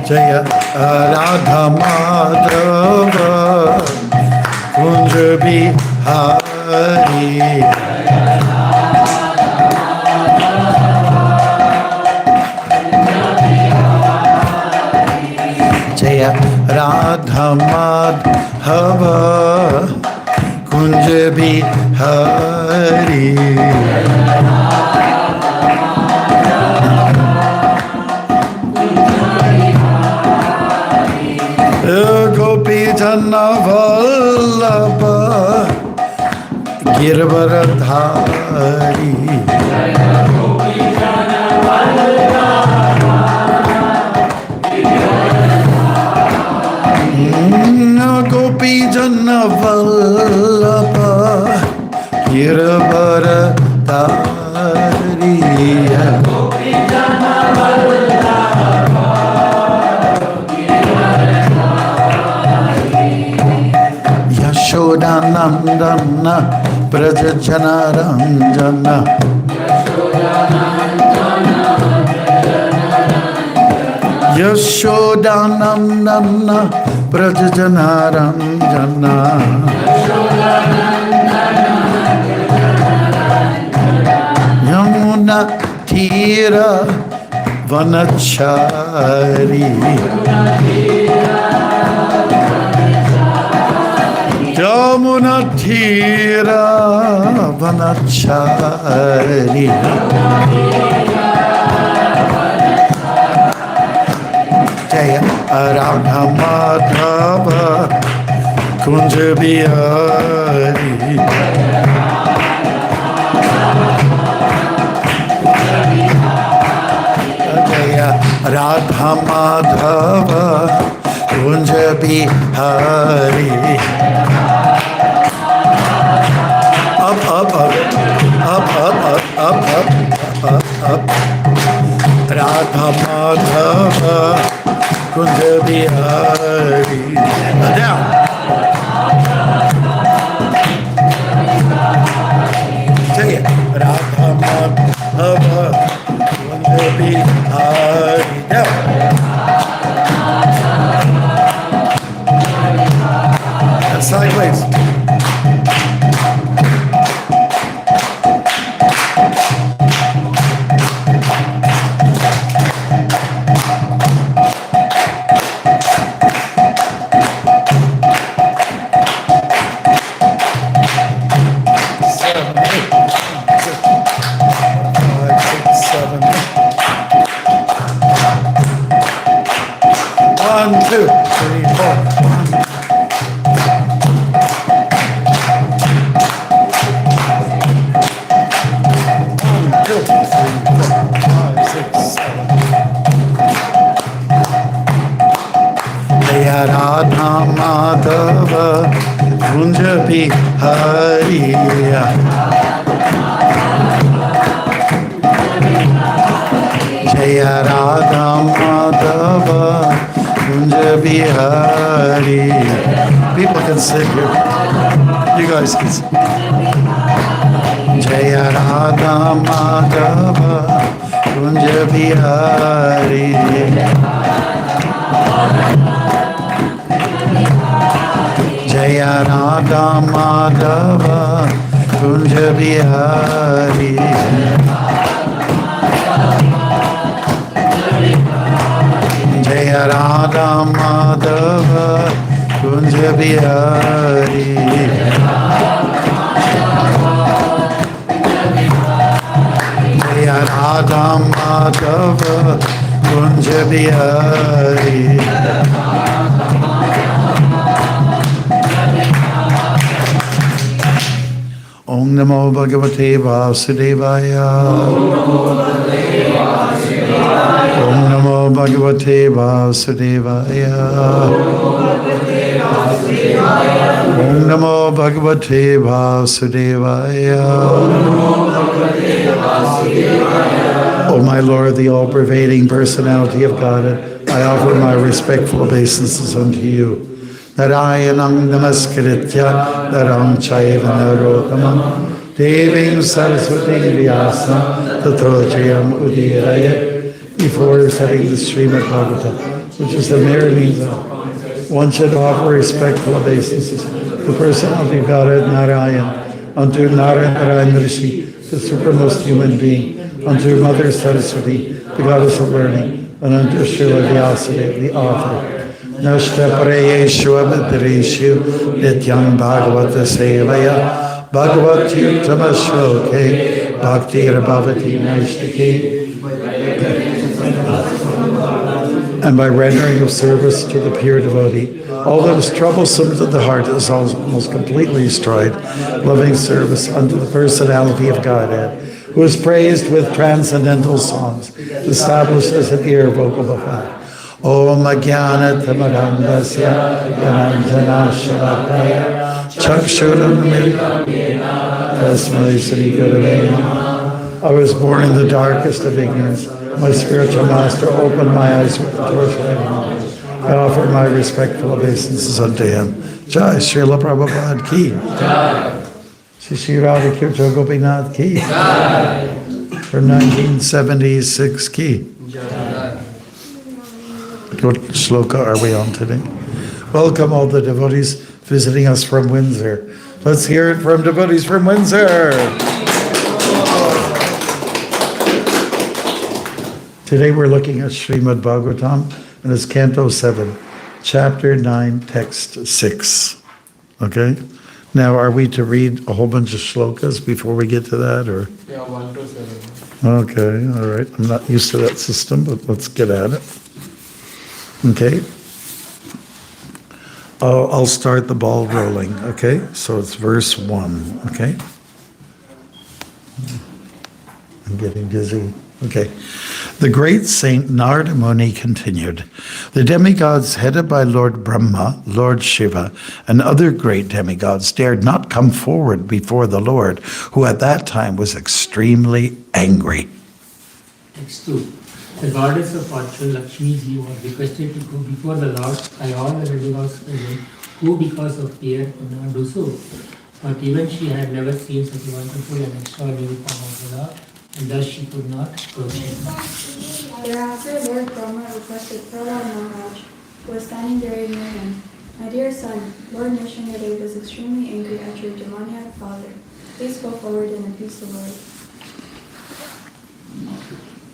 Jaya Radha Madhava Kunj Bihari Jaya Radha Madhava Kunj Bihari Gopi Jana Vallabha Girvaradhari Gopi Jana Vallabha Girvaradhari Yashodanandana Brajajana Ranjana Yashodanandana Brajajana Ranjana Yamuna Tira Vanachari Yamuna Tira Vanachari Jaya Radha Madhava Kunj Bihari Jaya Radha Madhava Kunj Bihari Up, up, up, up, up, up, up, up, up. Radha Madhava Kunj Bihari. Down. Say it. Radha Madhava Kunj Bihari. Down. Sideways. One, two, three, four. Radha Madhava Kunj Bihari Jaya Radha Madhava Kunj Bihari. People can sit here. You guys can sit. Jaya Radha Madhava Kunj Bihari Jaya Radha Madhava Kunj Bihari Jaya Radha Madhava Kunj Bihari Jaya Radha Radha Madhava Kunja Bihari. Om Namo Bhagavate Vasudevaya. Om Namo Bhagavate Vasudevaya. Om Namo Bhagavate Vasudevaya. O my Lord, the all-pervading personality of Godhead, I offer my respectful obeisances unto you. Narayanam namaskaritya naram chaiva narotamam devim saraswati vyasam tato jayam udiraya. Before studying the Srimad Bhagavatam, which is the mere means of, one should offer respectful obeisances to the personality of Godhead Narayan, unto Narayan Rishi, the supremest human being, unto Mother Saraswati, the goddess of learning, and unto Srila Vyasadeva, the author. Nashta Parayeshu Abhidreshu Nityam Bhagavata Sevaya Bhagavati Uttamashoke Bhakti Rabhavati Naishtaki. And by rendering of service to the pure devotee, all that is troublesome to the heart is almost completely destroyed. Loving service unto the personality of Godhead, who is praised with transcendental songs, established as an irrevocable fact. Om Ajnana Tamarandasya Yananjana Shalakaya Chakshuram Militam Tasmai Sri Gurave Namaha. I was born in the darkest of ignorance. My spiritual master opened my eyes with the torchlight of knowledge. I offer my respectful obeisances unto him. Jai Srila Prabhupada ki. Jai. Shri Radha Kirtan Gopinath ki. Jai. From 1976 ki. Jai. What shloka are we on today? Welcome all the devotees visiting us from Windsor. Let's hear it from devotees from Windsor. Today we're looking at Srimad Bhagavatam, and it's Canto 7, Chapter 9, Text 6. Okay? Now, are we to read a whole bunch of shlokas before we get to that, or? Yeah, 1 to 7. Okay, all right. I'm not used to that system, but let's get at it. Okay? I'll start the ball rolling, okay? So it's verse 1, okay? I'm getting dizzy. Okay. The great saint Narada Muni continued, the demigods headed by Lord Brahma, Lord Shiva, and other great demigods dared not come forward before the Lord, who at that time was extremely angry. Text 2. The goddess of fortune, Lakshmi Ji, was requested to go before the Lord by all the demigods present, who because of fear could not do so. But even she had never seen such a wonderful and extraordinary form of the Lord, and thus she could not approach him. Thereafter, Lord Brahma requested Prahlad Maharaj, who was standing very near him. My dear son, Lord Nishingadev is extremely angry at your demoniac father. Please go forward and appease the Lord.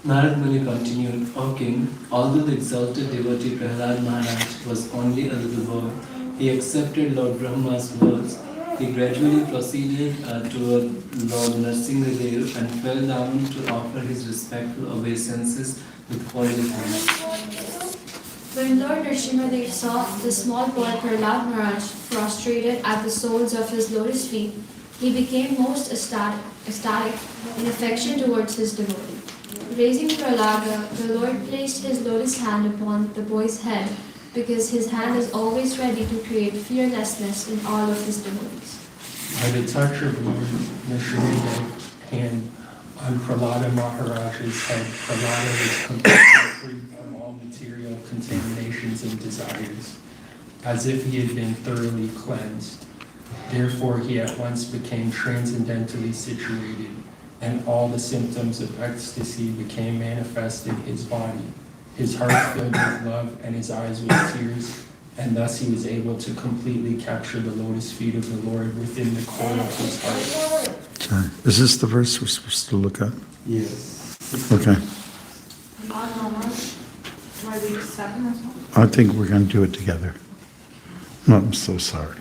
Narad Muni continued, O king, although the exalted devotee Prahlad Maharaj was only a little boy, he accepted Lord Brahma's words. He gradually proceeded toward Lord Nrsimhadev and fell down to offer his respectful obeisances with folded hands. When Lord Nrsimhadev saw the small boy Prahlad Maharaj prostrated at the soles of his lotus feet, he became most ecstatic in affection towards his devotee. Raising Prahlada, the Lord placed his lotus hand upon the boy's head, because his hand is always ready to create fearlessness in all of his devotees. By the touch of Lord Nrsimhadev hand on Prahlada Maharaj's head, Prahlada was completely free from all material contaminations and desires, as if he had been thoroughly cleansed. Therefore, he at once became transcendentally situated, and all the symptoms of ecstasy became manifest in his body. His heart filled with love and his eyes with tears, and thus he was able to completely capture the lotus feet of the Lord within the core of his heart. Okay. Is this the verse we're supposed to look at? Yes. Okay. I think we're going to do it together. No, I'm so sorry.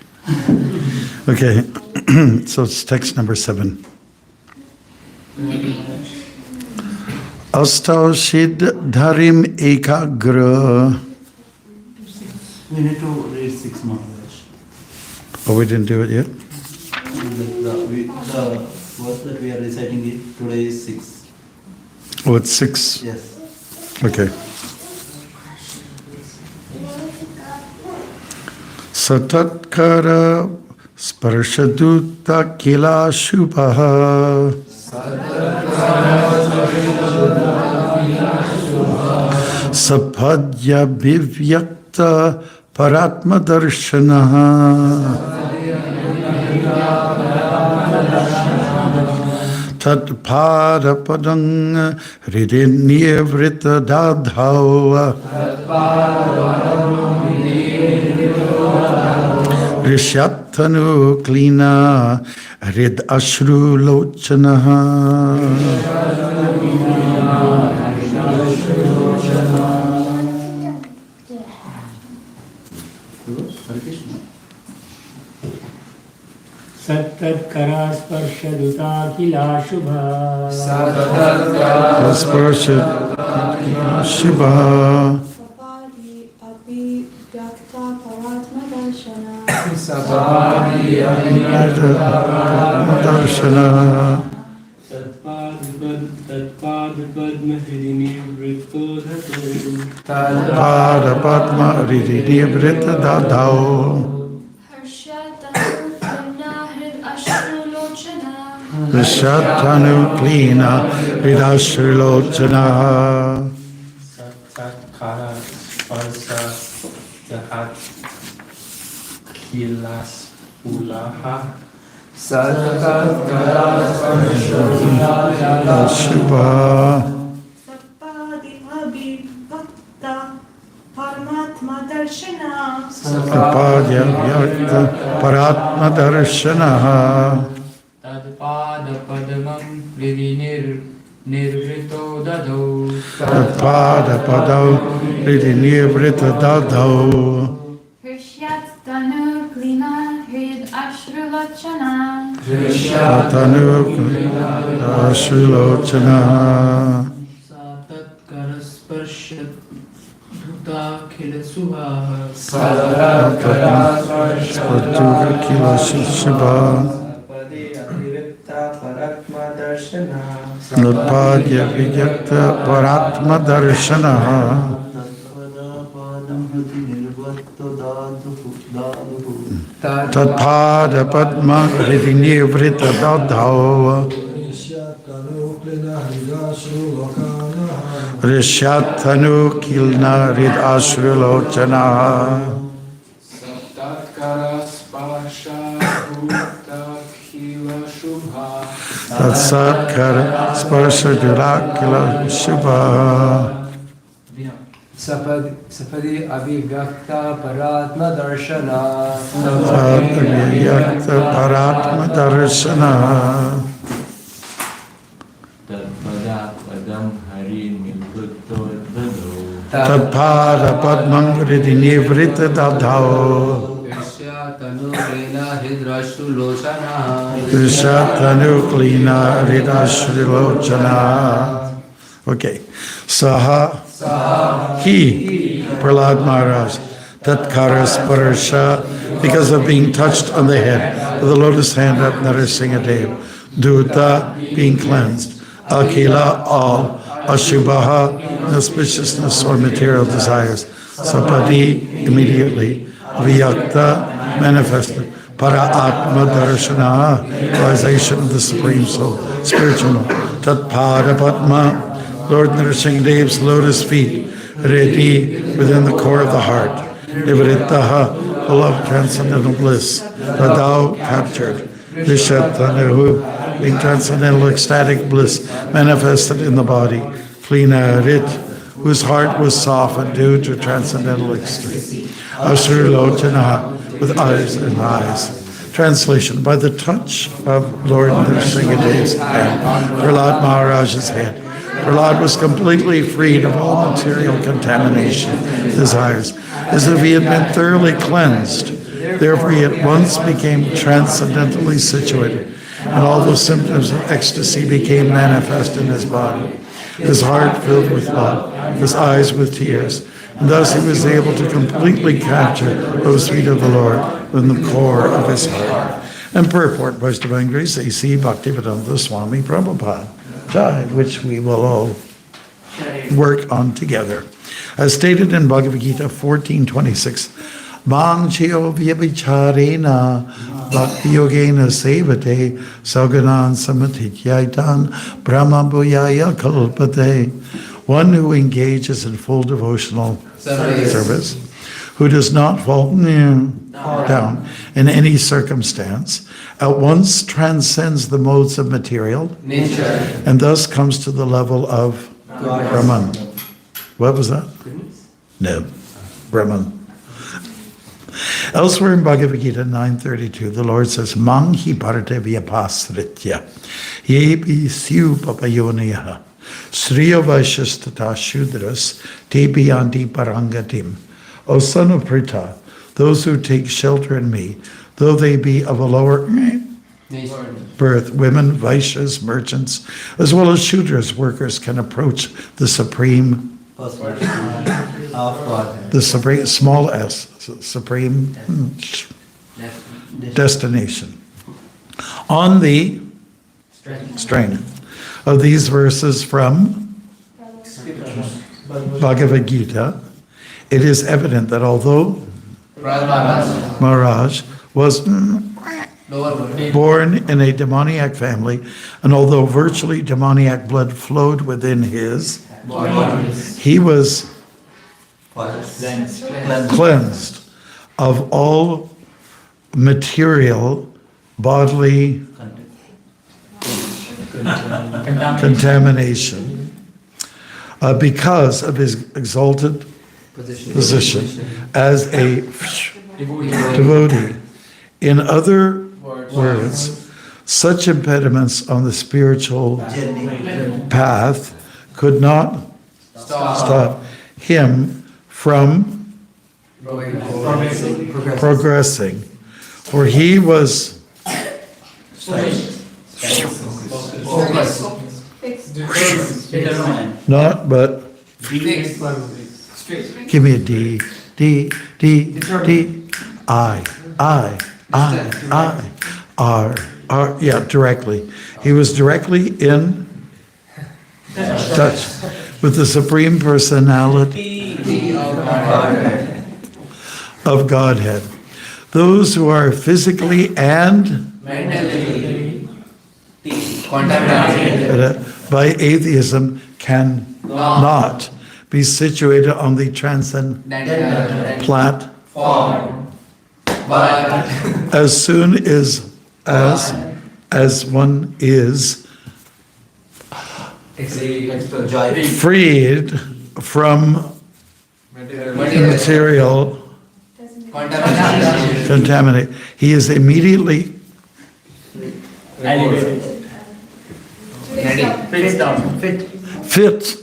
Okay, so it's text number 7. Astau Siddharim Ekagra. We need to read 6 more. Oh, we didn't do it yet? The verse that we are reciting it today is 6. Oh, it's 6. Yes. Okay. Satatkara Sparshaduta Kila Shubha Sapadya Bivyakta Paratma Darshanaha Tatpada Padang Hridinyvrita Dadhava Rishatanu Klina Hrid Ashru Lochanaha Sattatkara sparshaduta kila shubha. Sparsha Shubha Sapadi api vyakta paratma darshana. Darshana Pada Padma Ridinivrita Dadhao Vishatanu Klina Vidashrilochana Sattatkara sparsa jahat kilas ulaha. Shubha Sapadi abhivakta paramatma darshana. Sapadya Vyakta Paratma Darshanaha Tadpada padamam nirvrito dadau Pada Padau Ridinivrita Dadhao Hrishyat tanu klina hrid ashrulachana. Atanu Ashrilochana Satatkara sparshat dhuta khila suha Spatuga Kila Shubha Napadya Vigyakta Paratma Darshanaha Tatpada Padma Hridinivrita Dadhao Rishyatanu Kilna Rid Ashrilochana Tatkara sparsha bhuta khila shubha Tatsatkara Sparsha Durakila Shubha Sapadi abhivyakta paratma darshana. Satyakta Paratma Darshana Tadpada padam hari nirvrito dadau Tadpada Padmam Hridinivrita Dadhao Vishyatanu klina hidrashtu lochana Vishatanu Klina Ridashrilochana. Okay. Saha he, Prahlad Maharaj, Tatkara Sparsha, because of being touched on the head with the lotus hand of Narasimhadev, Duta, being cleansed, Akila, all, Ashubhaha, auspiciousness or material desires, Sapadi, immediately, Vyakta, manifested, Para Atma Darshana, realization of the Supreme Soul, spiritual, Tatpada Padma, Lord Narasimhadev's lotus feet, Redi, within the core of the heart, Nivritaha, full of transcendental bliss, Radao, captured, Vishatanahu, being transcendental ecstatic bliss, manifested in the body, Klina Rit, whose heart was softened due to transcendental ecstasy, Ashur Lochana, with eyes and eyes. Translation, by the touch of Lord Narasimhadev's hand, Prahlad Maharaj's head, Prahlad was completely freed of all material contamination, desires, as if he had been thoroughly cleansed. Therefore, he at once became transcendently situated, and all the symptoms of ecstasy became manifest in his body. his heart filled with love, his eyes with tears. And thus he was able to completely capture those feet of the Lord in the core of his heart. And purport by His Divine Grace, A.C. Bhaktivedanta Swami Prabhupada, Jai, which we will all work on together. As stated in Bhagavad Gita 14:26, Bhangchyo vyabhicharena bhakti yogena sevate sauganan samatityaitan brahma bhuyaya kalpate. One who engages in full devotional service, who does not fall down in any circumstance, at once transcends the modes of material nature, and thus comes to the level of Brahman. What was that? No, Brahman. Elsewhere in Bhagavad Gita 9:32, the Lord says, Mang hi bharate vyapasritya yebi syu papayoniyaha sriya vaishastata shudras tebi anti parangatim. O son of Pritha, those who take shelter in me, though they be of a lower birth, women, Vaishyas, merchants, as well as Shudras, workers, can approach the supreme, the supreme, small s, supreme destination. On the strength of these verses from Bhagavad Gita, it is evident that although Maharaj was born in a demoniac family, and although virtually demoniac blood flowed within his, he was cleansed of all material bodily contamination because of his exalted position as a devotee. In other words, such impediments on the spiritual path could not stop him from progressing, for he was not but give me a D, D, D, D, I, R, yeah, directly. He was directly in touch with the Supreme Personality of Godhead. Those who are physically and contaminated by atheism cannot be situated on the transcendental platform. As soon as one is freed from material contaminate, he is immediately fit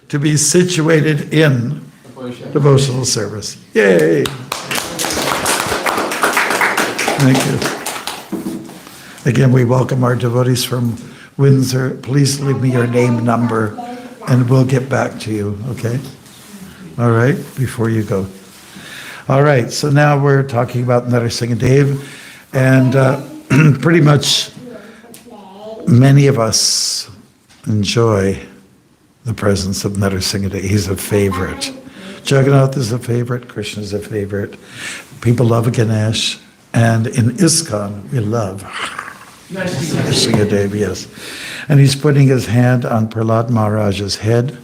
to be situated in devotional service. Yay! Thank you. Again, we welcome our devotees from Windsor. Please leave me your name, number, and we'll get back to you, okay? All right, before you go. All right, so now we're talking about Narasimhadev, and pretty much many of us enjoy the presence of Narasimhadev. He's a favorite. Jagannath is a favorite, Krishna is a favorite. People love Ganesh, and in ISKCON, we love Narasimhadev, yes. And he's putting his hand on Prahlad Maharaj's head.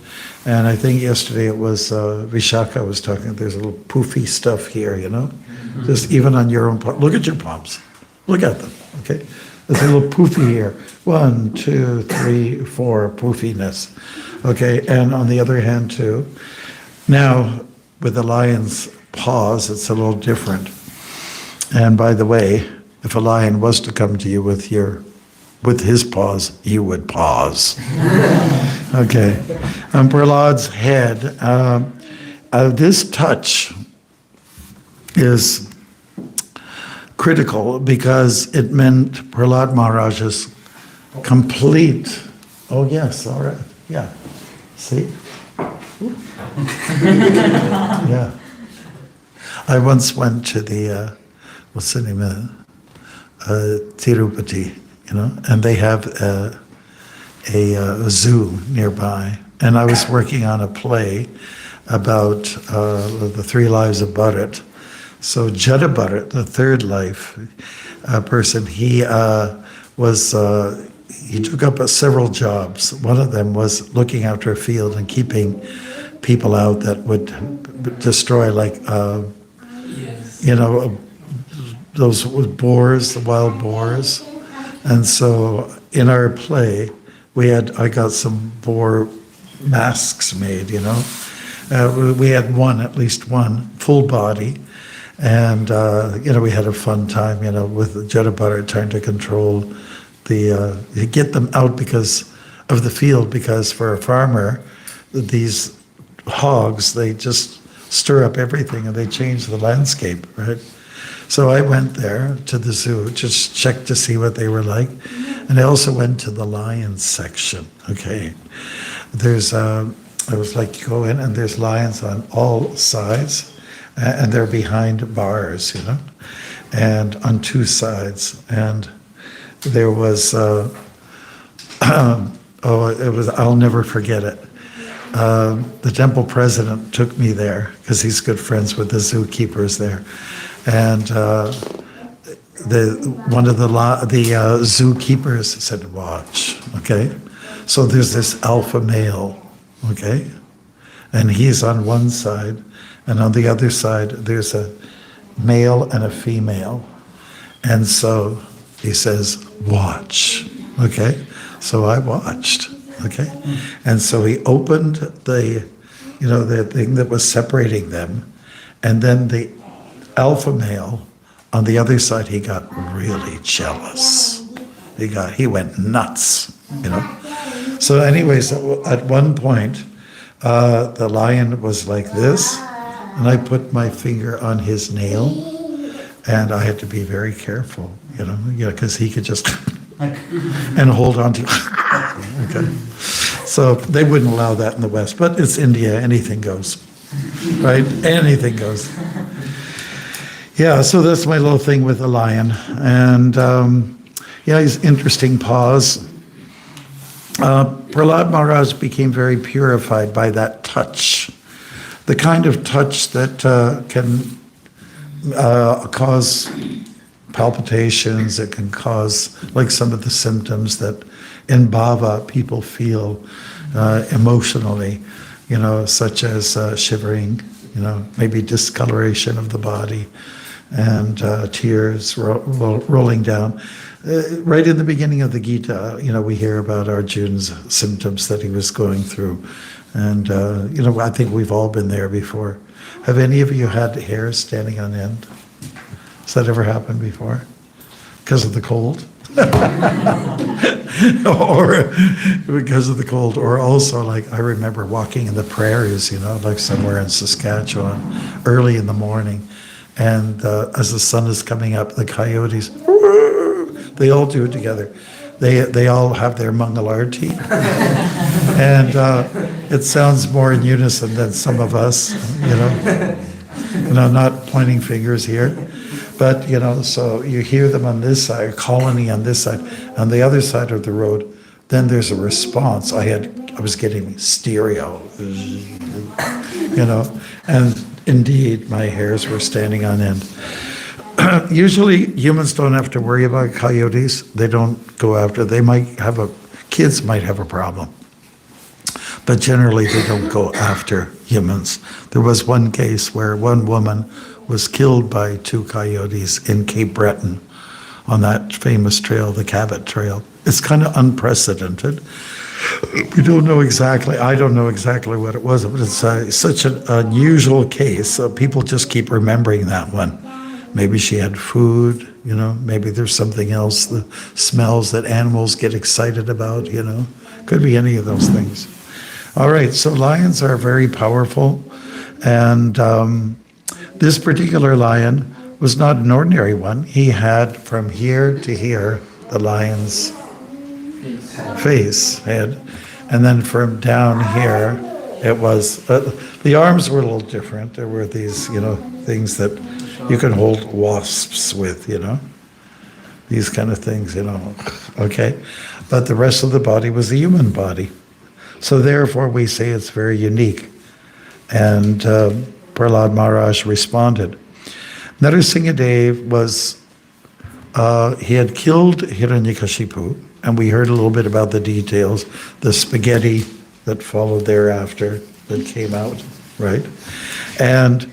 And I think yesterday it was Vishaka was talking, there's a little poofy stuff here, you know? Just even on your own palm. Look at your palms. Look at them, okay? There's a little poofy here. 1, 2, 3, 4, poofiness. Okay, and on the other hand too. Now, with the lion's paws, it's a little different. And by the way, if a lion was to come to you with his paws, you would pause. Okay. On Prahlad's head, this touch is critical because it meant Prahlad Maharaj's complete, oh yes, all right, yeah. See? Yeah. I once went to the, what's the name of it? Tirupati, and they have a zoo nearby. And I was working on a play about the 3 lives of Bharat. So Jada Bharat, the third life person, he took up several jobs. One of them was looking after a field and keeping people out that would destroy, like, those boars, the wild boars. And so in our play, I got some boar masks made, we had at least one, full body. And, we had a fun time, with Jada Bharat trying to control get them out because of the field, because for a farmer, these hogs, they just stir up everything and they change the landscape, right? So I went there to the zoo, just checked to see what they were like. And I also went to the lions section, okay? I was like, you go in and there's lions on all sides, and they're behind bars, and on 2 sides. And there was, I'll never forget it. The temple president took me there because he's good friends with the zookeepers there. And one of the zookeepers said, watch, okay? So there's this alpha male, okay? And he's on one side, and on the other side, there's a male and a female. And so he says, watch, okay? So I watched, okay? And so he opened the thing that was separating them, and then the alpha male on the other side, he got really jealous. He went nuts, So anyways, at one point, the lion was like this, and I put my finger on his nail, and I had to be very careful, because he could just and hold on to. Okay, so they wouldn't allow that in the West, but it's India. Anything goes, right? Anything goes. Yeah, so that's my little thing with the lion, and he's interesting paws. Prahlad Maharaj became very purified by that touch, the kind of touch that can cause palpitations. It can cause, like, some of the symptoms that in bhava people feel emotionally, such as shivering, maybe discoloration of the body, and tears rolling down. Right in the beginning of the Gita, we hear about Arjuna's symptoms that he was going through. And, I think we've all been there before. Have any of you had hair standing on end? Has that ever happened before? Because of the cold? Or because of the cold, or also, like, I remember walking in the prairies, like somewhere in Saskatchewan, early in the morning. And as the sun is coming up, the coyotes, they all do it together. They all have their Mangalarti. And it sounds more in unison than some of us, not pointing fingers here. But, so you hear them on this side, a colony on this side. On the other side of the road, then there's a response. I was getting stereo, and indeed, my hairs were standing on end. Usually, humans don't have to worry about coyotes. They don't go after. Kids might have a problem. But generally, they don't go after humans. There was one case where one woman was killed by 2 coyotes in Cape Breton on that famous trail, the Cabot Trail. It's kind of unprecedented. I don't know exactly what it was, but it's such an unusual case. People just keep remembering that one. Maybe she had food, maybe there's something else, the smells that animals get excited about, Could be any of those things. All right, so lions are very powerful, and this particular lion was not an ordinary one. He had from here to here the lion's head, And then from down here, it was, the arms were a little different. There were these, things that you can hold wasps with, these kind of things, okay? But the rest of the body was a human body. So therefore we say it's very unique. And Prahlad Maharaj responded. Narasimhadev was, he had killed Hiranyakashipu, and we heard a little bit about the details, the spaghetti that followed thereafter that came out, right? And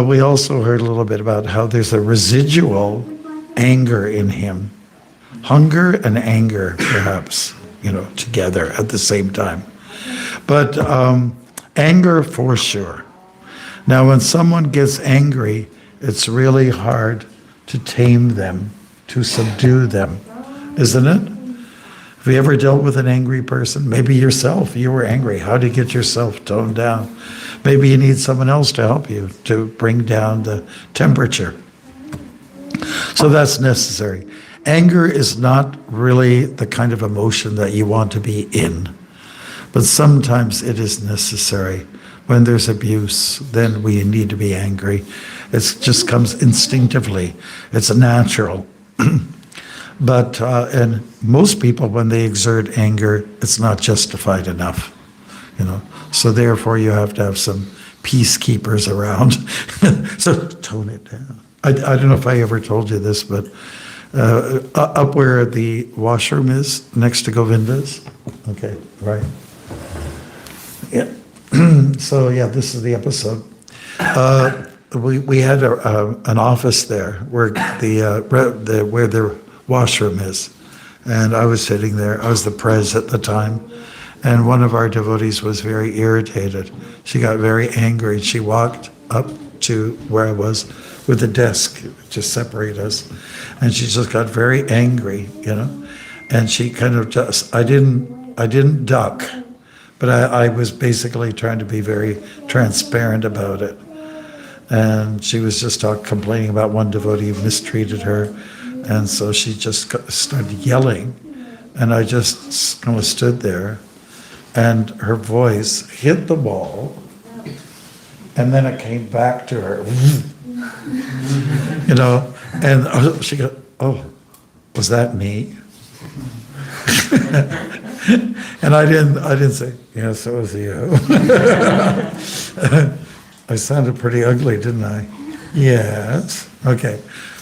we also heard a little bit about how there's a residual anger in him. Hunger and anger, perhaps, together at the same time. But anger for sure. Now, when someone gets angry, it's really hard to tame them, to subdue them, isn't it? Have you ever dealt with an angry person? Maybe yourself, you were angry. How do you get yourself toned down? Maybe you need someone else to help you to bring down the temperature. So that's necessary. Anger is not really the kind of emotion that you want to be in, but sometimes it is necessary. When there's abuse, then we need to be angry. It just comes instinctively. It's natural. But and most people, when they exert anger, it's not justified enough. So therefore, you have to have some peacekeepers around. So tone it down. I don't know if I ever told you this, but up where the washroom is, next to Govinda's. Okay, right. Yeah. So yeah, this is the episode. We had an office there where where the washroom is, and I was sitting there. I was the prez at the time, and one of our devotees was very irritated. She got very angry. She walked up to where I was with a desk to separate us, and she just got very angry, and she kind of just, I didn't duck, but I was basically trying to be very transparent about it. And she was just complaining about one devotee who mistreated her, and so she just started yelling, and I just kind of stood there, and her voice hit the wall, and then it came back to her, and she goes, "Oh, was that me?" And I didn't say, "Yes, it was you." I sounded pretty ugly, didn't I? Yes. Okay.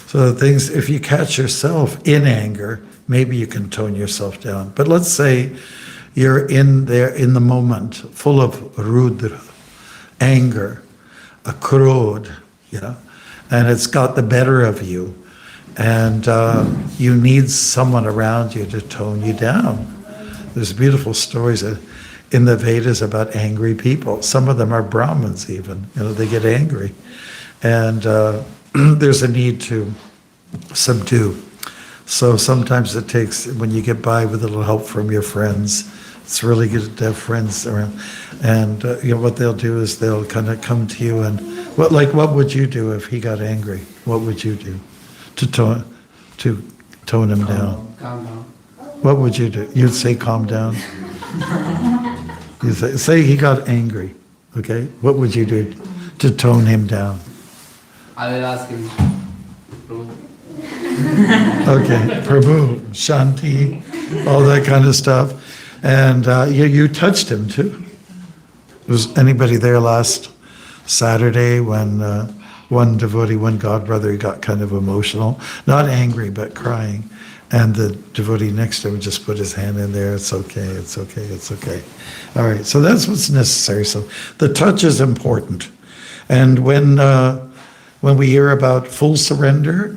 So the things, if you catch yourself in anger, maybe you can tone yourself down. But let's say you're in the moment, full of rudra, anger, a krodh, and it's got the better of you, and you need someone around you to tone you down. There's beautiful stories in the Vedas about angry people. Some of them are Brahmins even, they get angry. And there's a need to subdue. So sometimes it takes, when you get by with a little help from your friends, it's really good to have friends around. And what they'll do is they'll kind of come to you and, what would you do if he got angry? What would you do to tone him down? Calm down. What would you do? You'd say calm down? You say he got angry, okay? What would you do to tone him down? I will ask him. Prabhu. Okay, Prabhu, Shanti, all that kind of stuff. And you touched him too. Was anybody there last Saturday when one devotee, one godbrother, got kind of emotional? Not angry, but crying. And the devotee next to him just put his hand in there. It's okay, it's okay, it's okay. All right, so that's what's necessary. So the touch is important. And when we hear about full surrender,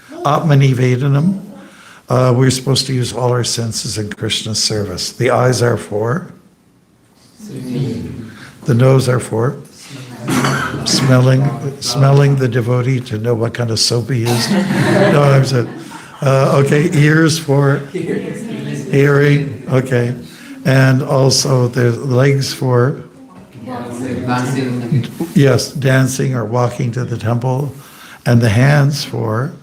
Atmanivedanam, we're supposed to use all our senses in Krishna's service. The eyes are for? The nose are for? Smelling the devotee to know what kind of soap he used. No, I'm saying, okay, ears for hearing, okay. And also the legs for? Dancing. Yes, dancing or walking to the temple. And the hands for?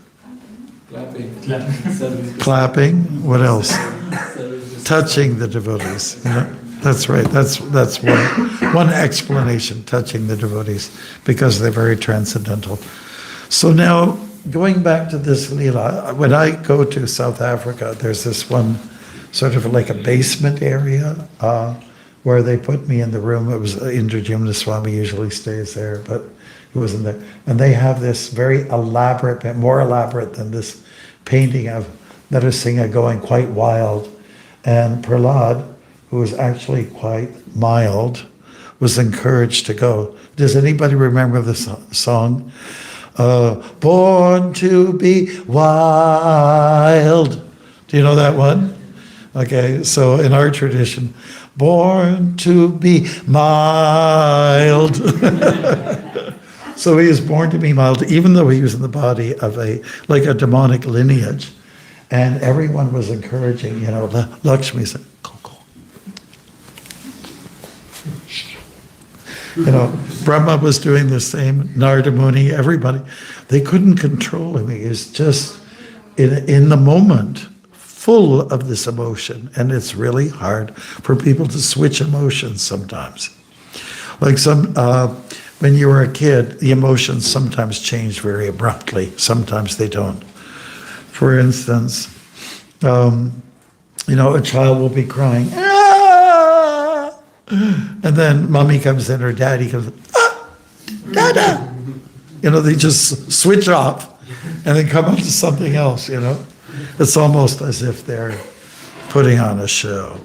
Clapping. Clapping. What else? touching the devotees. You know? That's right. That's one explanation, touching the devotees, because they're very transcendental. So now, going back to this Leela, when I go to South Africa, there's this one sort of like a basement area where they put me in the room. It was Indrajumna Swami usually stays there, but he wasn't there. And they have this very elaborate, more elaborate than this painting of Narasimha going quite wild. And Prahlad, who was actually quite mild, was encouraged to go. Does anybody remember the song? Born to be wild. Do you know that one? Okay, so in our tradition, born to be mild. So he was born to be mild, even though he was in the body of a demonic lineage. And everyone was encouraging, Lakshmi said, go. Brahma was doing the same, Narada Muni, everybody. They couldn't control him. He was just in the moment, full of this emotion. And it's really hard for people to switch emotions sometimes. Like when you were a kid, the emotions sometimes change very abruptly. Sometimes they don't. For instance, a child will be crying, and then mommy comes in or daddy comes, dada. They just switch off and then come on to something else, It's almost as if they're putting on a show.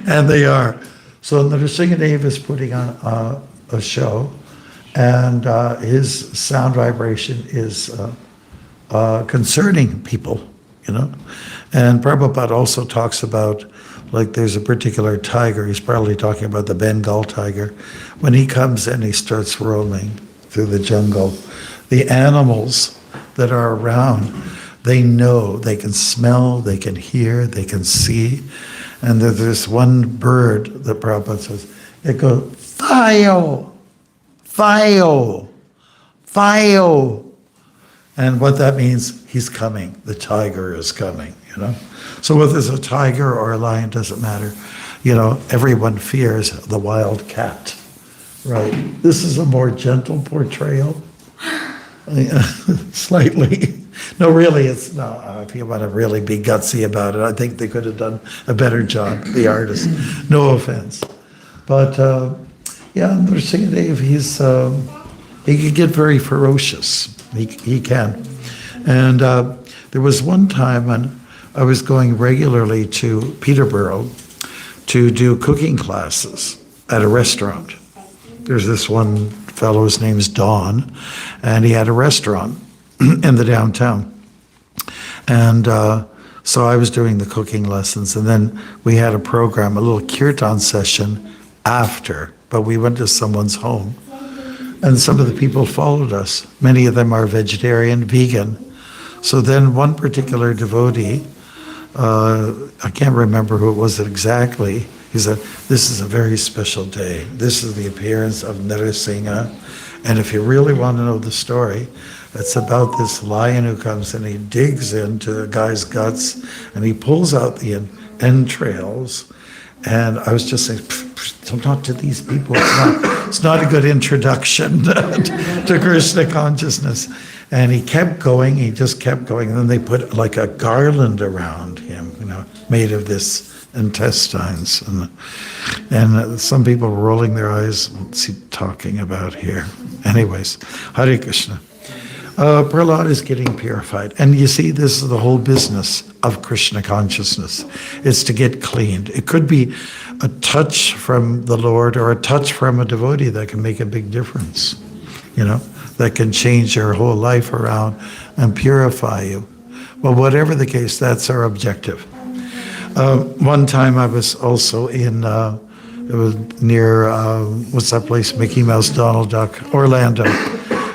And they are. So Narasimhadev is putting on a show, and his sound vibration is concerning people, And Prabhupada also talks about, there's a particular tiger, he's probably talking about the Bengal tiger. When he comes in, he starts roaming through the jungle. The animals that are around, they know, they can smell, they can hear, they can see. And there's this one bird that Prabhupada says, it goes, Fayo, Fayo, Fayo. And what that means, he's coming. The tiger is coming, So whether it's a tiger or a lion, doesn't matter. Everyone fears the wild cat, right? This is a more gentle portrayal, slightly. No, really, it's not. If you want to really be gutsy about it, I think they could have done a better job, the artist. No offense. But, Narasimhadev, he can get very ferocious. He can. And there was one time when I was going regularly to Peterborough to do cooking classes at a restaurant. There's this one fellow, his name's Don, and he had a restaurant in the downtown. And so I was doing the cooking lessons, and then we had a program, a little kirtan session after, but we went to someone's home. And some of the people followed us. Many of them are vegetarian, vegan. So then one particular devotee, I can't remember who it was exactly, he said, this is a very special day. This is the appearance of Narasimha. And if you really want to know the story, it's about this lion who comes and he digs into a guy's guts and he pulls out the entrails. And I was just saying, don't talk to these people. It's not a good introduction to Krishna consciousness. And he kept going, he just kept going. And then they put like a garland around him, made of this intestines. And some people were rolling their eyes, what's he talking about here? Anyways, Hare Krishna. Prahlad is getting purified. And you see, this is the whole business of Krishna consciousness. It's to get cleaned. It could be a touch from the Lord or a touch from a devotee that can make a big difference, that can change your whole life around and purify you. Well, whatever the case, that's our objective. One time I was also in, it was near, what's that place, Mickey Mouse, Donald Duck, Orlando.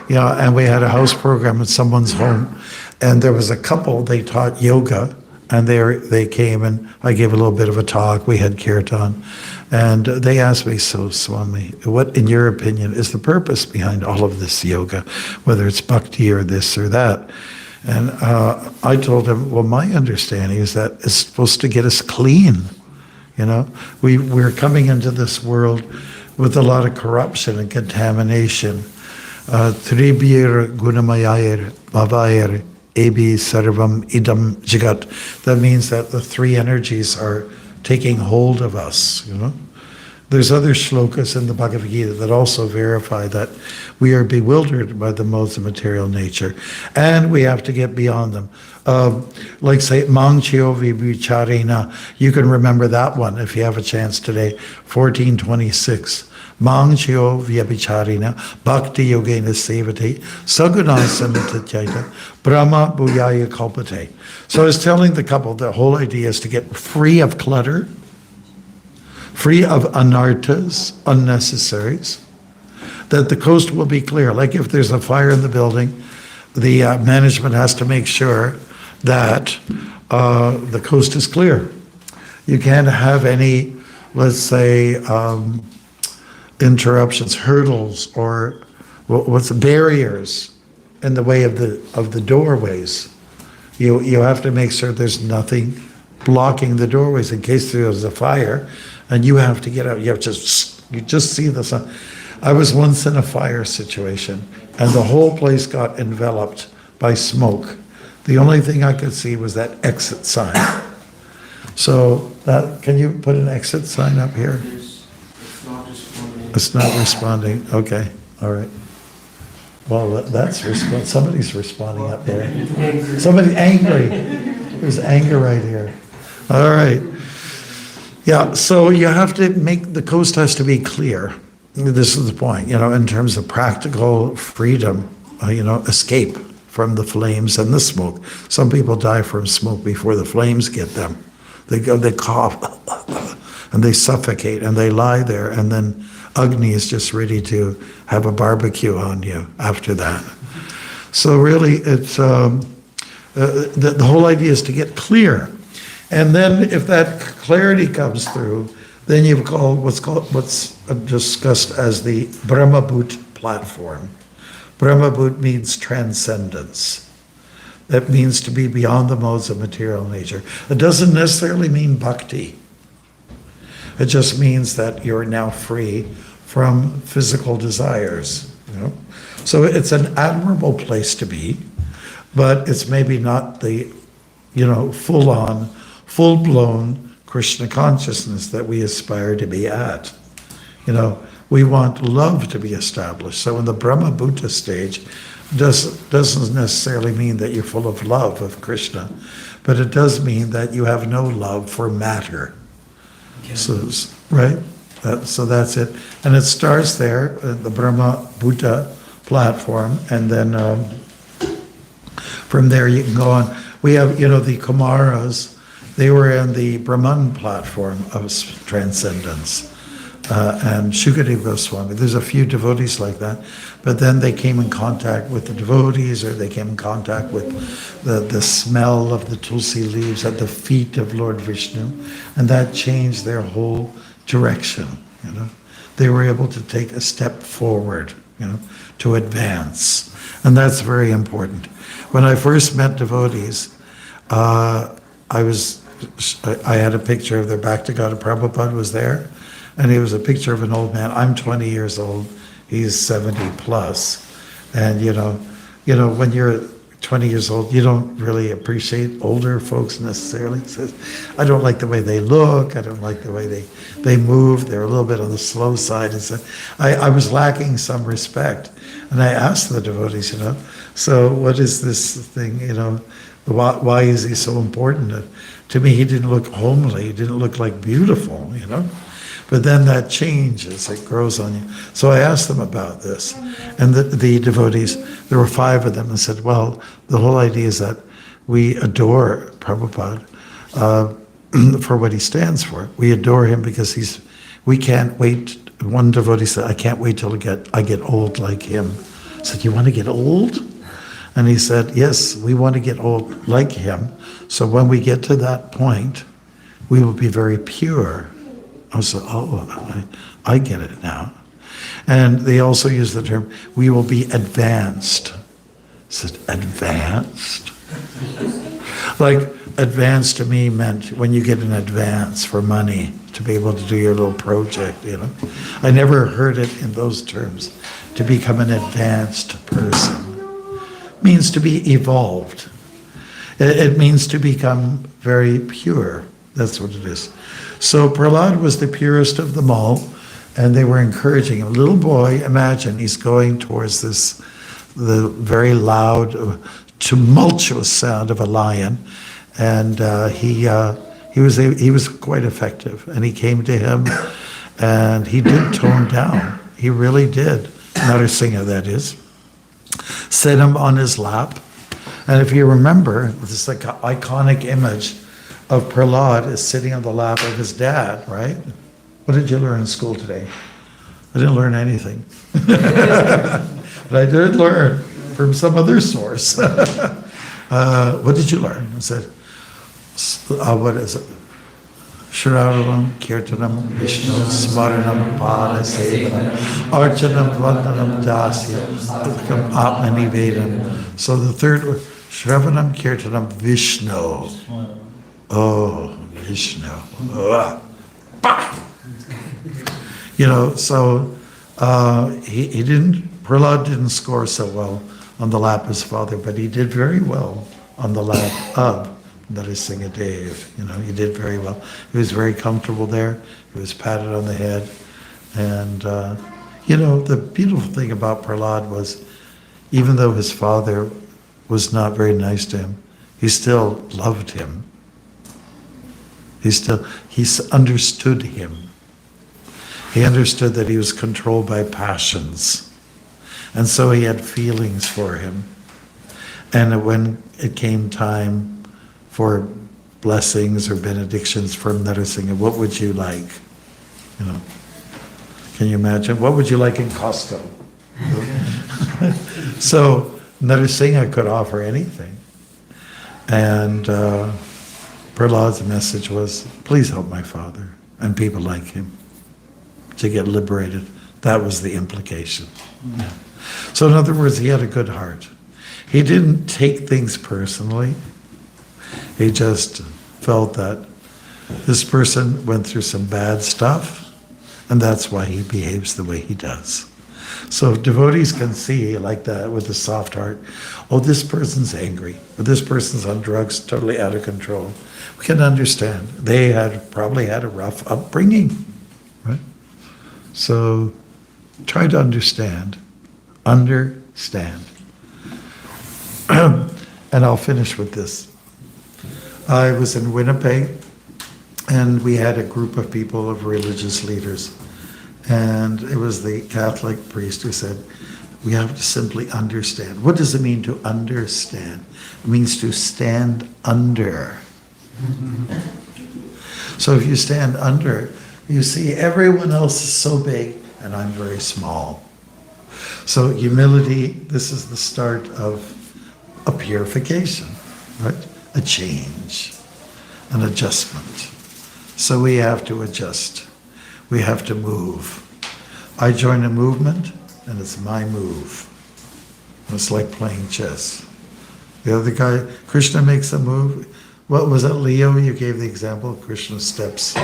And we had a house program at someone's home, and there was a couple, they taught yoga, and they came and I gave a little bit of a talk, we had kirtan, and they asked me, so Swami, what in your opinion is the purpose behind all of this yoga, whether it's bhakti or this or that? And I told him, well, my understanding is that it's supposed to get us clean. You know, we're coming into this world with a lot of corruption and contamination. Tribhir gunamayayir bhavayir ebi sarvam idam jagat. That means that the three energies are taking hold of us, you know. There's other shlokas in the Bhagavad Gita that also verify that we are bewildered by the modes of material nature, and we have to get beyond them. Like say, Mangchyo Vibhucharena, you can remember that one if you have a chance today, 1426. Mangchyo Vyabhicharina Bhakti Yogena Sevate Saguna Samitachaita Brahma Bhuyaya Kalpate. So I was telling the couple the whole idea is to get free of clutter, free of anarthas, unnecessaries, that the coast will be clear. Like if there's a fire in the building, the management has to make sure that the coast is clear. You can't have any, let's say, interruptions, hurdles, or what's the barriers in the way of the doorways. You have to make sure there's nothing blocking the doorways in case there's a fire, and you have to get out. You just see the sun. I was once in a fire situation, and the whole place got enveloped by smoke. The only thing I could see was that exit sign. So can you put an exit sign up here? It's not responding. It's not responding. Okay, all right. Well, somebody's responding up there. Somebody angry. There's anger right here. All right. Yeah, so you have to the coast has to be clear. This is the point, in terms of practical freedom, escape from the flames and the smoke. Some people die from smoke before the flames get them. They cough and they suffocate and they lie there, and then Agni is just ready to have a barbecue on you after that. So really, it's the whole idea is to get clear, and then if that clarity comes through, then you've called what's discussed as the Brahmabhut platform. Brahmabhut means transcendence. That means to be beyond the modes of material nature. It doesn't necessarily mean bhakti. It just means that you're now free from physical desires. So it's an admirable place to be, but it's maybe not the full-on, full-blown Krishna consciousness that we aspire to be at. We want love to be established. So in the Brahmabhuta stage, doesn't necessarily mean that you're full of love of Krishna, but it does mean that you have no love for matter. Okay. So, right? So that's it. And it starts there, the Brahmabhuta platform, and then from there you can go on. We have, the Kumaras, they were in the Brahman platform of transcendence. And Shukadeva Goswami. There's a few devotees like that, but then they came in contact with the devotees, or they came in contact with the smell of the tulsi leaves at the feet of Lord Vishnu, and that changed their whole direction. They were able to take a step forward, to advance, and that's very important. When I first met devotees, I had a picture of their Bhakti Gauda Prabhupada was there. And it was a picture of an old man. I'm 20 years old. He's 70 plus. And when you're 20 years old, you don't really appreciate older folks necessarily. I don't like the way they look. I don't like the way they move. They're a little bit on the slow side. And so I was lacking some respect. And I asked the devotees, so what is this thing, why is he so important? To me, he didn't look homely. He didn't look like beautiful, But then that changes, it grows on you. So I asked them about this. And the devotees, there were 5 of them, and said, well, the whole idea is that we adore Prabhupada for what he stands for. We adore him because we can't wait. One devotee said, I can't wait till I get old like him. I said, you want to get old? And he said, yes, we want to get old like him. So when we get to that point, we will be very pure. I said, I get it now. And they also use the term, we will be advanced. I said, advanced? Like, advance to me meant when you get an advance for money to be able to do your little project, you know. I never heard it in those terms. To become an advanced person means to be evolved. It means to become very pure. That's what it is. So Prahlad was the purest of them all, and they were encouraging him. Little boy, imagine, he's going towards the very loud, tumultuous sound of a lion, and he was quite effective. And he came to him, and he did tone down. He really did. Narasimha, that is. Set him on his lap. And if you remember, this like iconic image of Prahlad is sitting on the lap of his dad, right? What did you learn in school today? I didn't learn anything. But I did learn from some other source. What did you learn? I said, what is it? Shravanam, Kirtanam, Vishnu, Smaranam, Parasevanam, Archanam, Vandanam, Dasya, Atmani Vedam. So the third one, Shravanam, Kirtanam, Vishnu. Oh, Vishnu. You know, so Prahlad didn't score so well on the lap of his father, but he did very well on the lap of Narasimha Dev. You know, he did very well. He was very comfortable there. He was patted on the head. And, you know, the beautiful thing about Prahlad was, even though his father was not very nice to him, he still loved him. He understood him. He understood that he was controlled by passions. And so he had feelings for him. And when it came time for blessings or benedictions from Narasimha, what would you like? You know, can you imagine? What would you like in Costco? So Narasimha could offer anything. And Prahlad's message was, please help my father and people like him to get liberated. That was the implication. Yeah. So in other words, he had a good heart. He didn't take things personally. He just felt that this person went through some bad stuff, and that's why he behaves the way he does. So devotees can see like that with a soft heart, oh, this person's angry, or this person's on drugs, totally out of control. We can understand. They probably had a rough upbringing, right? So try to understand. Understand. And I'll finish with this. I was in Winnipeg, and we had a group of people, of religious leaders. And it was the Catholic priest who said, we have to simply understand. What does it mean to understand? It means to stand under. So if you stand under, you see everyone else is so big, and I'm very small. So humility, this is the start of a purification, right? A change, an adjustment. So we have to adjust. We have to move. I join a movement, and it's my move. It's like playing chess. The other guy, Krishna makes a move. What was it, Leo? You gave the example of Krishna steps.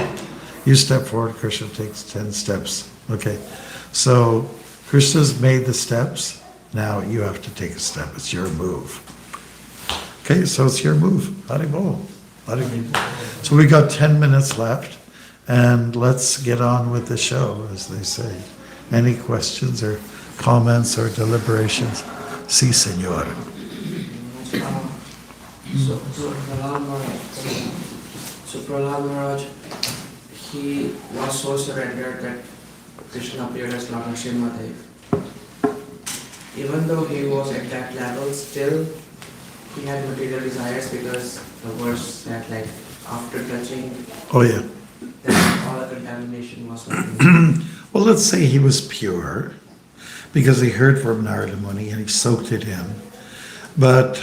You step forward, Krishna takes 10 steps. Okay, so Krishna's made the steps. Now you have to take a step. It's your move. Okay, so it's your move. Haribol. So we got 10 minutes left, and let's get on with the show, as they say. Any questions or comments or deliberations? Si, senor. So Prahlad Maharaj, he was so surrendered that Krishna appeared as Lord Narasimha. Even though he was at that level, still he had material desires, because the verse that like after touching, Oh yeah. then all the contamination was gone. Well, let's say he was pure, because he heard from Narada Muni and he soaked it in. But,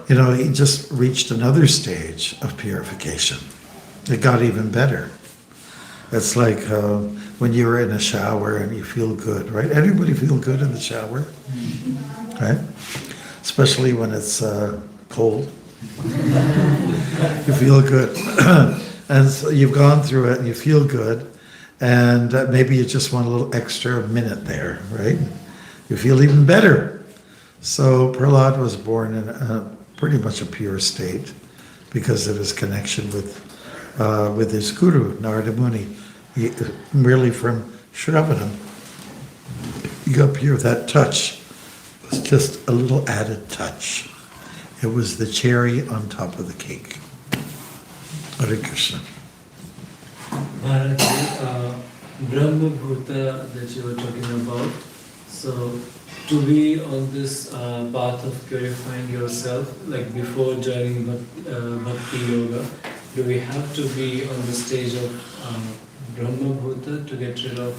he just reached another stage of purification. It got even better. It's like when you're in a shower and you feel good, right? Everybody feel good in the shower, right? It's especially when it's cold. You feel good. And so you've gone through it and you feel good, and maybe you just want a little extra minute there, right? You feel even better. So Prahlad was born in pretty much a pure state because of his connection with his guru, Narada Muni. Merely from Shravanam, he got pure. That touch was just a little added touch. It was the cherry on top of the cake. Hare Krishna. Maharaj, Brahma Bhuta that you were talking about, so to be on this path of purifying yourself, like before joining Bhakti Yoga, do we have to be on the stage of Brahma Bhuta to get rid of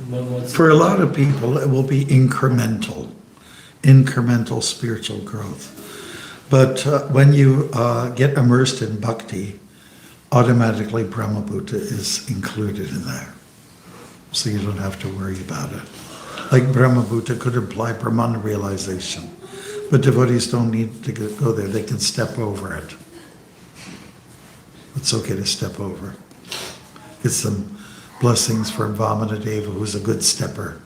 Mammoths? For a lot of people, it will be incremental spiritual growth. But when you get immersed in bhakti, automatically Brahma Bhuta is included in there. So you don't have to worry about it. Like Brahma Bhuta could imply Brahman realization. But devotees don't need to go there. They can step over it. It's okay to step over. Get some blessings from Vamanadeva, who's a good stepper.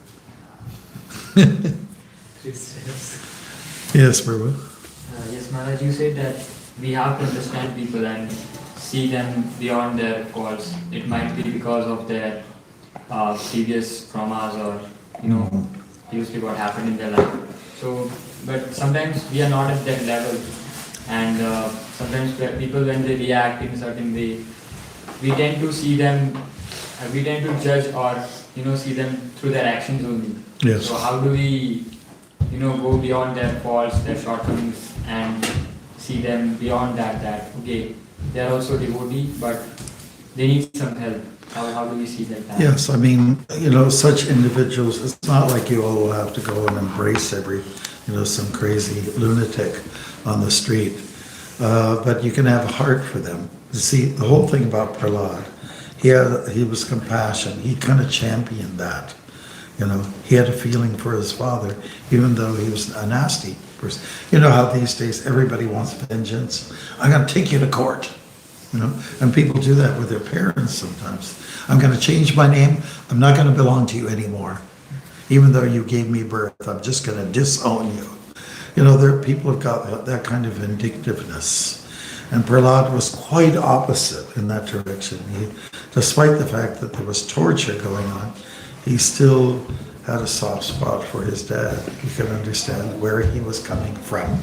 Yes, Prabhu. Yes, Maharaj, you said that we have to understand people and see them beyond their faults. It might be because of their previous traumas or, previously what happened in their life. So, but sometimes we are not at that level. And sometimes people, when they react in a certain way, we tend to see them, we tend to judge or, see them through their actions only. Yes. So how do we, go beyond their faults, their shortcomings, and see them beyond that, okay, they are also devotee, but they need some help. How do we see that? Yes, I mean, such individuals, it's not like you all have to go and embrace some crazy lunatic on the street. But you can have a heart for them. You see, the whole thing about Prahlad, he was compassion. He kind of championed that. He had a feeling for his father, even though he was a nasty person. You know how these days everybody wants vengeance? I'm going to take you to court. And people do that with their parents sometimes. I'm going to change my name. I'm not going to belong to you anymore. Even though you gave me birth, I'm just going to disown you. People have got that kind of vindictiveness. And Prahlad was quite opposite in that direction. Despite the fact that there was torture going on, he still had a soft spot for his dad. He could understand where he was coming from.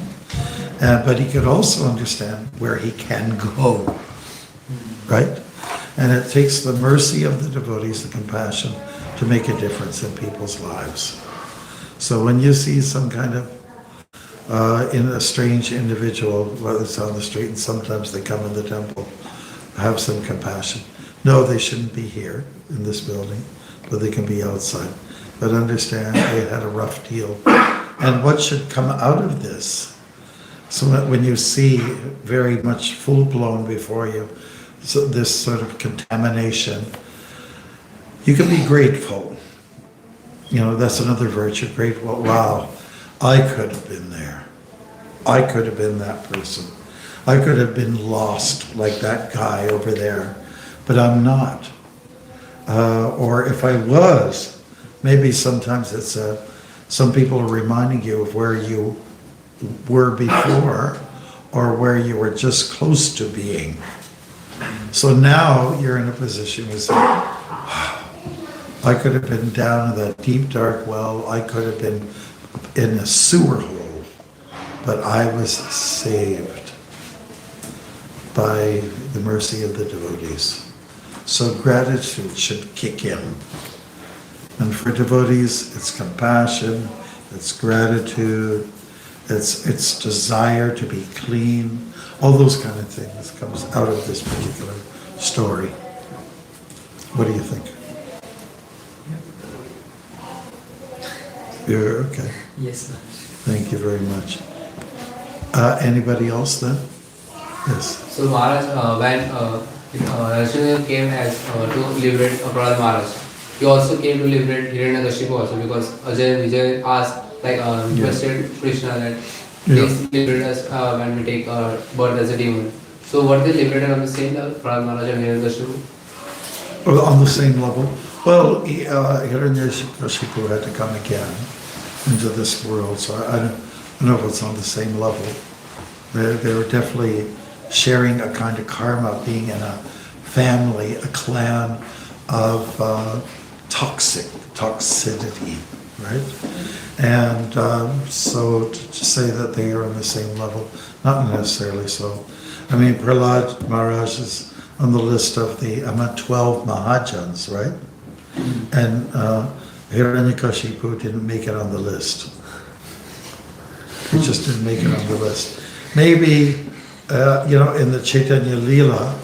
But he could also understand where he can go. Right? And it takes the mercy of the devotees, the compassion, to make a difference in people's lives. So when you see some kind of in a strange individual, whether it's on the street, and sometimes they come in the temple, have some compassion. No, they shouldn't be here in this building, but they can be outside. But understand they had a rough deal. And what should come out of this? So that when you see very much full-blown before you, so this sort of contamination, you can be grateful. That's another virtue, grateful. Wow, I could have been there. I could have been that person. I could have been lost like that guy over there, but I'm not. Or if I was, maybe sometimes it's some people are reminding you of where you were before or where you were just close to being. So now you're in a position where you say, I could have been down in that deep dark well, I could have been in a sewer hole, but I was saved by the mercy of the devotees. So gratitude should kick in. And for devotees, it's compassion, it's gratitude, it's desire to be clean, all those kind of things comes out of this particular story. What do you think? You're okay. Yes, sir. Thank you very much. Anybody else then? Yes. So Maharaj, when Narsimha came as to liberate Prahlad Maharaj, he also came to liberate Hiranyakashipu also, because Ajay and Vijay asked, requested Krishna that He's liberated as when we take our birth as a demon. So what they liberated on the same level, Prahlad Maharaj and Hiranyakashipu? Well, on the same level. Well, Hiranyakashipu had to come again into this world, so I don't know if it's on the same level. They were definitely sharing a kind of karma, being in a family, a clan of toxicity, right? And so to say that they are on the same level, not necessarily so. I mean, Prahlad Maharaj is on the list of the 12 Mahajans, right? And Hiranyakashipu didn't make it on the list. He just didn't make it on the list. Maybe, in the Chaitanya Leela,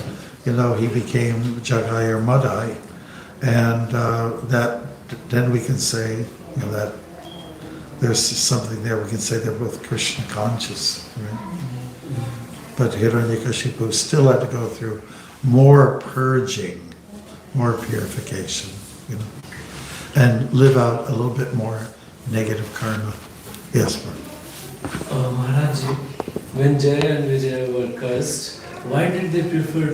he became Jagai or Madai, and that then we can say that there's something there. We can say they're both Krishna conscious, right? But Hiranyakashipu still had to go through more purging, more purification, and live out a little bit more negative karma. Yes, Mark. Maharaj, when Jaya and Vijaya were cursed, why did they prefer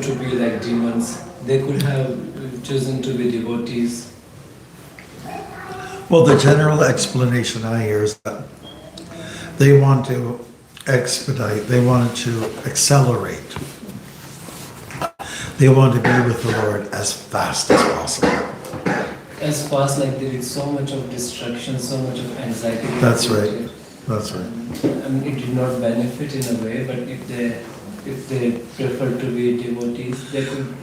to be like demons? They could have chosen to be devotees. Well, the general explanation I hear is that they want to expedite, they wanted to accelerate. They want to be with the Lord as fast as possible. As fast, like there is so much of destruction, so much of anxiety. That's right. That's right. I mean, it did not benefit in a way, but if they prefer to be devotees, they could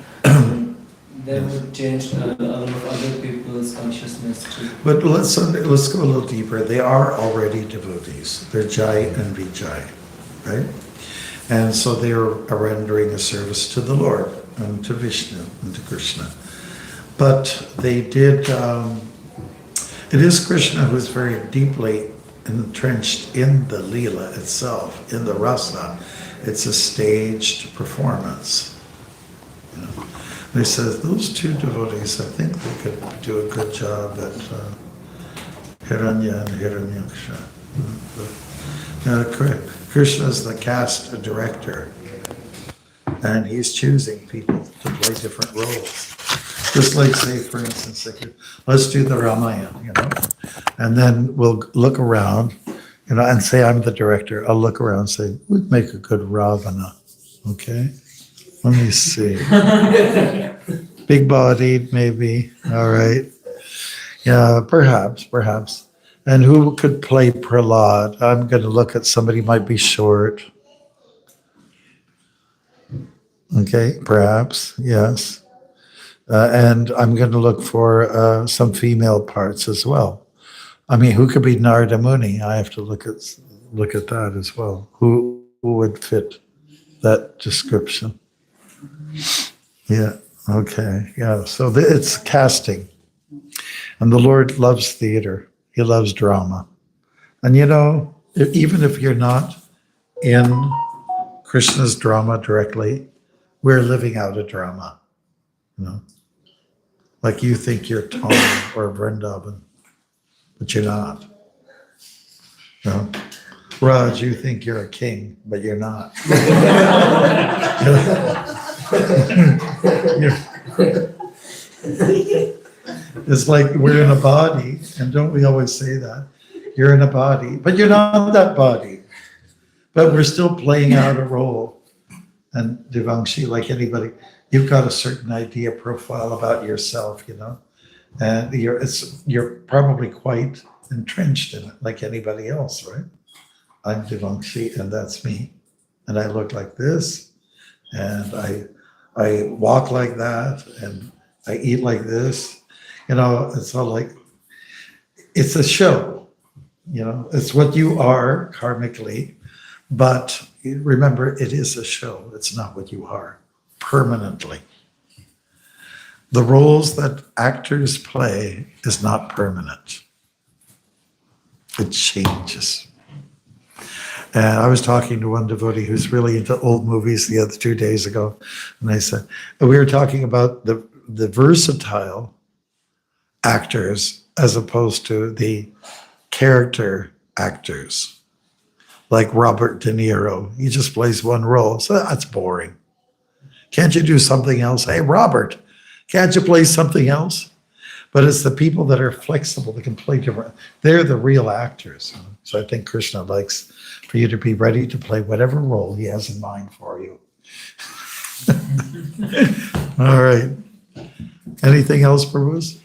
they would change a lot of other people's consciousness too. But let's go a little deeper. They are already devotees. They're Jai and Vijay, right? And so they are rendering a service to the Lord and to Vishnu and to Krishna. But they did, it is Krishna who is very deeply entrenched in the Leela itself, in the rasa. It's a staged performance. They said, those two devotees, I think they could do a good job at Hiranya and Hiranyaksha. Krishna is the cast director, and he's choosing people to play different roles. Just like, say, for instance, let's do the Ramayana, and then we'll look around, and say I'm the director. I'll look around and say, we'd make a good Ravana, okay? Let me see. Big-bodied, maybe. All right. Yeah, perhaps. And who could play Prahlad? I'm going to look at somebody who might be short. Okay, perhaps, yes. And I'm going to look for some female parts as well. I mean, who could be Narada Muni? I have to look at that as well. Who would fit that description? Yeah. Okay. Yeah. So it's casting, and the Lord loves theater. He loves drama, and even if you're not in Krishna's drama directly, we're living out a drama. Like you think you're Tom or Vrindavan, but you're not. Raj, you think you're a king, but you're not. It's like we're in a body, and don't we always say that? You're in a body, but you're not that body. But we're still playing out a role. And Devangshi, like anybody, you've got a certain idea profile about yourself, and you're probably quite entrenched in it, like anybody else, right? I'm Devangshi, and that's me, and I look like this, and I walk like that, and I eat like this. It's all like, it's a show, it's what you are karmically, but remember, it is a show. It's not what you are permanently. The roles that actors play is not permanent. It changes. And I was talking to one devotee who's really into old movies the other 2 days ago, and I said, we were talking about the versatile actors as opposed to the character actors, like Robert De Niro. He just plays one role, so that's boring. Can't you do something else? Hey, Robert, can't you play something else? But it's the people that are flexible, that can play different. They're the real actors. So I think Krishna likes for you to be ready to play whatever role he has in mind for you. All right. Anything else, Prabhus?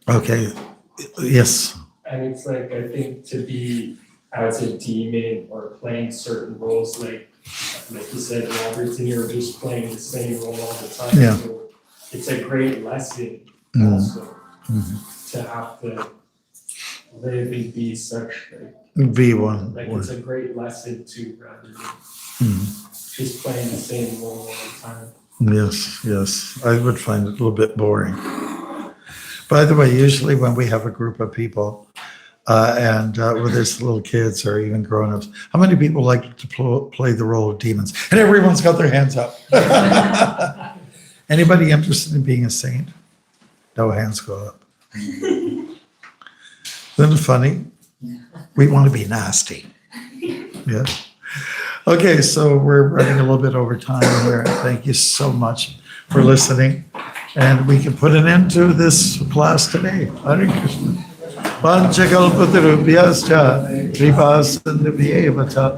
Okay. Yes. And it's like, I think to be as a demon or playing certain roles, like you said, Robert De Niro just playing the same role all the time. Yeah. So it's a great lesson also to have to live and be such Be one. like it's a great lesson to rather than just playing the same role all the time. Yes, yes. I would find it a little bit boring. By the way, usually when we have a group of people and where there's little kids or even grown-ups, how many people like to play the role of demons? And everyone's got their hands up. Anybody interested in being a saint? No hands go up. Isn't it funny? We want to be nasty. Yeah. Okay, so we're running a little bit over time here. Thank you so much for listening. And we can put an end to this class today. Hare Krishna. Panchakalpatarubhyascha, Kripasindhubhyeva cha.